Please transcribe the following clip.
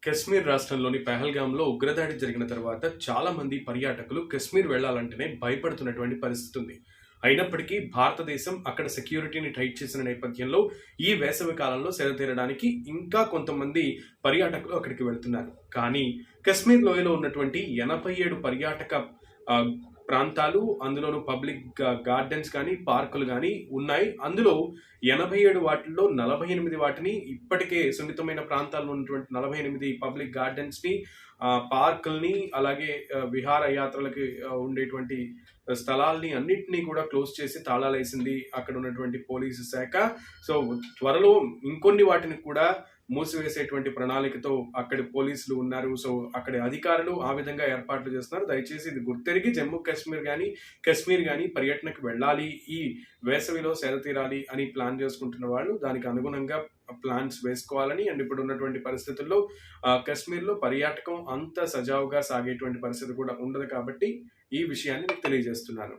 కశ్మీర్ రాష్ట్రంలోని పెహల్గాంలో ఉగ్రదాడి జరిగిన తర్వాత చాలా మంది పర్యాటకులు కశ్మీర్ వెళ్లాలంటేనే భయపడుతున్నటువంటి పరిస్థితి ఉంది. అయినప్పటికీ భారతదేశం అక్కడ సెక్యూరిటీని టైట్ చేసిన నేపథ్యంలో ఈ వేసవి కాలంలో సెలతీరడానికి ఇంకా కొంతమంది పర్యాటకులు అక్కడికి వెళ్తున్నారు. కానీ కశ్మీర్ లోయలో ఉన్నటువంటి 87 పర్యాటక ఆ, ప్రాంతాలు, అందులోనూ పబ్లిక్ గార్డెన్స్ కానీ పార్కులు కానీ ఉన్నాయి. అందులో 87 వాటిల్లో 48 వాటిని ఇప్పటికే సున్నితమైన ప్రాంతాల్లో ఉన్నటువంటి 48 పబ్లిక్ గార్డెన్స్ని, పార్కుల్ని, అలాగే విహారయాత్రలకి ఉండేటువంటి స్థలాల్ని అన్నింటినీ కూడా క్లోజ్ చేసి తాళాలేసింది అక్కడ ఉన్నటువంటి పోలీసు శాఖ. సో త్వరలో ఇంకొన్ని వాటిని కూడా మూసివేసేటువంటి ప్రణాళికతో అక్కడి పోలీసులు ఉన్నారు. సో అక్కడి అధికారులు ఆ విధంగా ఏర్పాట్లు చేస్తున్నారు. దయచేసి ఇది గుర్తెరిగి జమ్మూ కశ్మీర్ కానీ పర్యటనకు వెళ్ళాలి, ఈ వేసవిలో సేద తీరాలి అని ప్లాన్ చేసుకుంటున్న వాళ్ళు దానికి అనుగుణంగా ప్లాన్స్ వేసుకోవాలని, అండ్ ఇప్పుడు ఉన్నటువంటి పరిస్థితుల్లో కశ్మీర్లో పర్యాటకం అంత సజావుగా సాగేటువంటి పరిస్థితి కూడా ఉండదు కాబట్టి ఈ విషయాన్ని మీకు తెలియజేస్తున్నాను.